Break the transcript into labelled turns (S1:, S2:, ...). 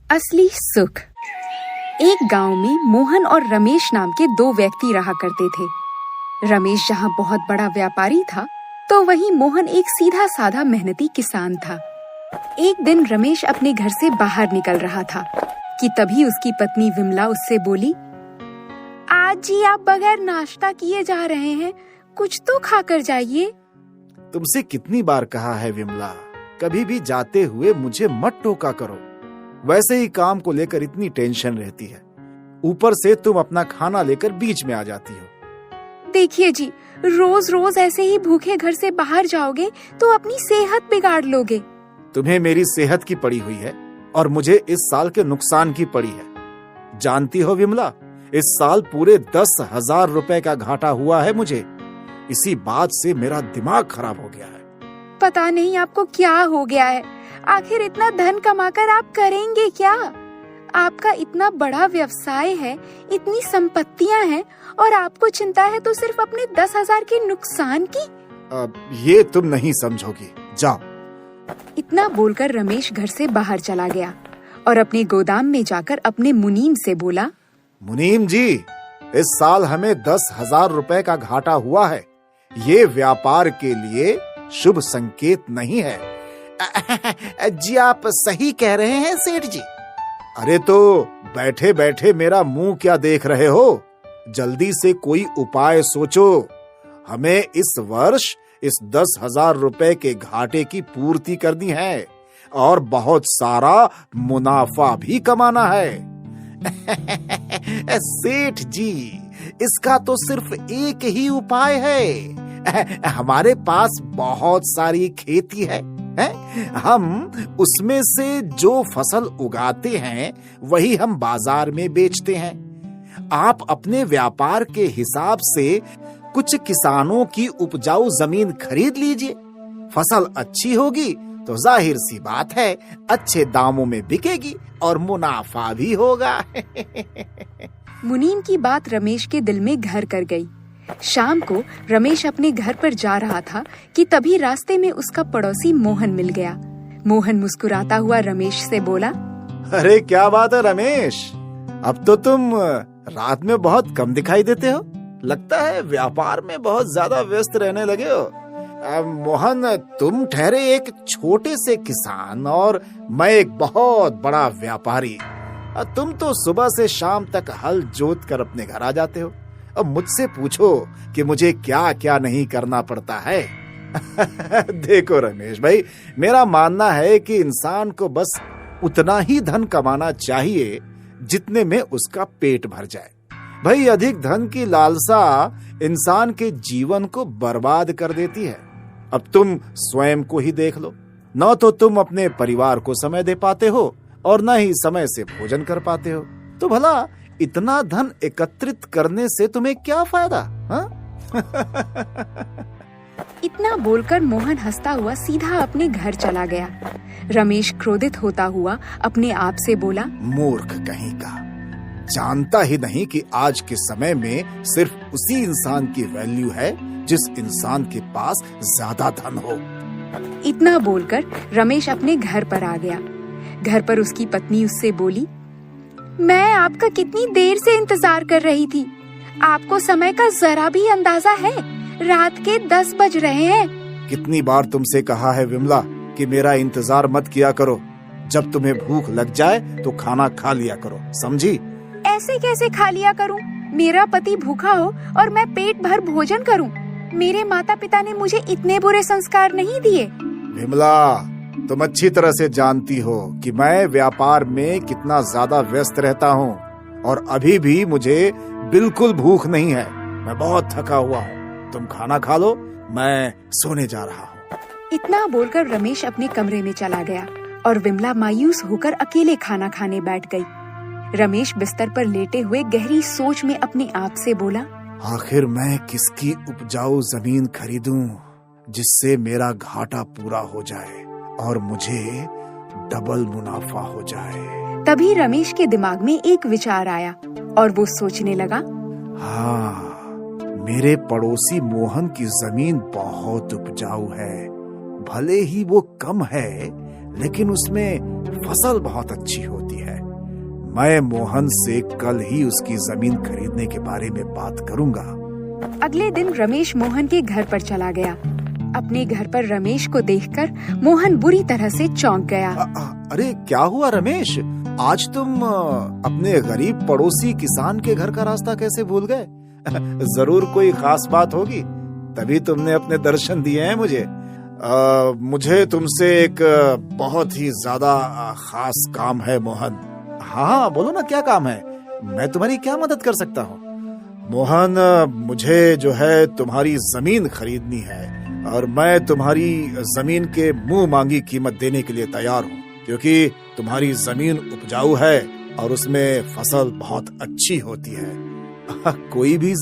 S1: असली सुख। एक गांव में मोहन और रमेश नाम के दो व्यक्ति रहा करते थे। रमेश जहां बहुत बड़ा व्यापारी था, तो वहीं मोहन एक सीधा साधा मेहनती किसान था। एक दिन रमेश अपने घर से बाहर निकल रहा था कि तभी उसकी पत्नी विमला उससे बोली, आज जी आप बगैर नाश्ता किए जा रहे हैं, कुछ तो खाकर जाइए।
S2: तुमसे कितनी बार कहा है विमला, कभी भी जाते हुए मुझे मत टोका करो। वैसे ही काम को लेकर इतनी टेंशन रहती है, ऊपर से तुम अपना खाना लेकर बीच में आ जाती हो।
S1: देखिए जी, रोज रोज ऐसे ही भूखे घर से बाहर जाओगे तो अपनी सेहत बिगाड़ लोगे।
S2: तुम्हें मेरी सेहत की पड़ी हुई है और मुझे इस साल के नुकसान की पड़ी है। जानती हो विमला, इस साल पूरे 10,000 रुपए का घाटा हुआ है मुझे। इसी बात से मेरा दिमाग खराब हो गया है।
S1: पता नहीं आपको क्या हो गया है। आखिर इतना धन कमाकर आप करेंगे क्या? आपका इतना बड़ा व्यवसाय है, इतनी संपत्तियां हैं और आपको चिंता है तो सिर्फ अपने 10,000 के नुकसान की।
S2: ये तुम नहीं समझोगी, जाओ।
S1: इतना बोलकर रमेश घर से बाहर चला गया और अपने गोदाम में जाकर अपने मुनीम से बोला,
S2: मुनीम जी, इस साल हमें 10,000 रुपए का घाटा हुआ है। ये व्यापार के लिए शुभ संकेत नहीं है।
S3: जी आप सही कह रहे हैं सेठ जी।
S2: अरे तो बैठे बैठे मेरा मुंह क्या देख रहे हो? जल्दी से कोई उपाय सोचो। हमें इस वर्ष इस 10,000 रुपए के घाटे की पूर्ति करनी है और बहुत सारा मुनाफा भी कमाना है।
S3: सेठ जी, इसका तो सिर्फ एक ही उपाय है। हमारे पास बहुत सारी खेती है, हम उसमें से जो फसल उगाते हैं वही हम बाजार में बेचते हैं। आप अपने व्यापार के हिसाब से कुछ किसानों की उपजाऊ जमीन खरीद लीजिए। फसल अच्छी होगी तो जाहिर सी बात है अच्छे दामों में बिकेगी और मुनाफा भी होगा।
S1: मुनीम की बात रमेश के दिल में घर कर गई। शाम को रमेश अपने घर पर जा रहा था कि तभी रास्ते में उसका पड़ोसी मोहन मिल गया। मोहन मुस्कुराता हुआ रमेश से बोला,
S2: अरे क्या बात है रमेश, अब तो तुम रात में बहुत कम दिखाई देते हो। लगता है व्यापार में बहुत ज्यादा व्यस्त रहने लगे हो।
S3: मोहन, तुम ठहरे एक छोटे से किसान और मैं एक बहुत बड़ा व्यापारी।
S2: तुम तो सुबह से शाम तक हल जोत कर अपने घर आ जाते हो। अब मुझसे पूछो कि मुझे क्या क्या नहीं करना पड़ता है। देखो रमेश भाई, मेरा मानना है कि इंसान को बस उतना ही धन कमाना चाहिए जितने में उसका पेट भर जाए। भाई, अधिक धन की लालसा इंसान के जीवन को बर्बाद कर देती है। अब तुम स्वयं को ही देख लो, न तो तुम अपने परिवार को समय दे पाते हो और न ही समय से भोजन कर पाते हो। तो भला इतना धन एकत्रित करने से तुम्हें क्या फायदा?
S1: इतना बोलकर मोहन हंसता हुआ सीधा अपने घर चला गया। रमेश क्रोधित होता हुआ अपने आप से बोला,
S2: मूर्ख कहीं का, जानता ही नहीं कि आज के समय में सिर्फ उसी इंसान की वैल्यू है जिस इंसान के पास ज्यादा धन हो।
S1: इतना बोलकर रमेश अपने घर पर आ गया। घर पर उसकी पत्नी उससे बोली, मैं आपका कितनी देर से इंतजार कर रही थी। आपको समय का जरा भी अंदाजा है? रात के 10 बज रहे हैं।
S2: कितनी बार तुमसे कहा है विमला कि मेरा इंतजार मत किया करो। जब तुम्हें भूख लग जाए तो खाना खा लिया करो, समझी?
S1: ऐसे कैसे खा लिया करूं? मेरा पति भूखा हो और मैं पेट भर भोजन करूं। मेरे माता पिता ने मुझे इतने बुरे संस्कार नहीं दिए।
S2: विमला, तुम अच्छी तरह से जानती हो कि मैं व्यापार में कितना ज्यादा व्यस्त रहता हूँ और अभी भी मुझे बिल्कुल भूख नहीं है। मैं बहुत थका हुआ हूँ। तुम खाना खा लो, मैं सोने जा रहा हूँ।
S1: इतना बोलकर रमेश अपने कमरे में चला गया और विमला मायूस होकर अकेले खाना खाने बैठ गई। रमेश बिस्तर पर लेटे हुए गहरी सोच में अपने आप से बोला,
S2: आखिर मैं किसकी उपजाऊ जमीन खरीदूं जिससे मेरा घाटा पूरा हो जाए और मुझे डबल मुनाफा हो जाए।
S1: तभी रमेश के दिमाग में एक विचार आया और वो सोचने लगा,
S2: हाँ, मेरे पड़ोसी मोहन की जमीन बहुत उपजाऊ है। भले ही वो कम है, लेकिन उसमें फसल बहुत अच्छी होती है। मैं मोहन से कल ही उसकी जमीन खरीदने के बारे में बात करूंगा।
S1: अगले दिन रमेश मोहन के घर पर चला गया। अपने घर पर रमेश को देखकर मोहन बुरी तरह से चौंक गया।
S2: अरे क्या हुआ रमेश, आज तुम अपने गरीब पड़ोसी किसान के घर का रास्ता कैसे भूल गए? जरूर कोई खास बात होगी, तभी तुमने अपने दर्शन दिए हैं मुझे। मुझे तुमसे एक बहुत ही ज्यादा खास काम है मोहन। हाँ बोलो ना, क्या काम है? मैं तुम्हारी क्या मदद कर सकता हूँ? मोहन, मुझे जो है तुम्हारी जमीन खरीदनी है और मैं तुम्हारी जमीन के मुंह मांगी कीमत देने के लिए तैयार हूँ, क्योंकि तुम्हारी जमीन उपजाऊ है और उसमें फसल बहुत अच्छी होती है। कोई भी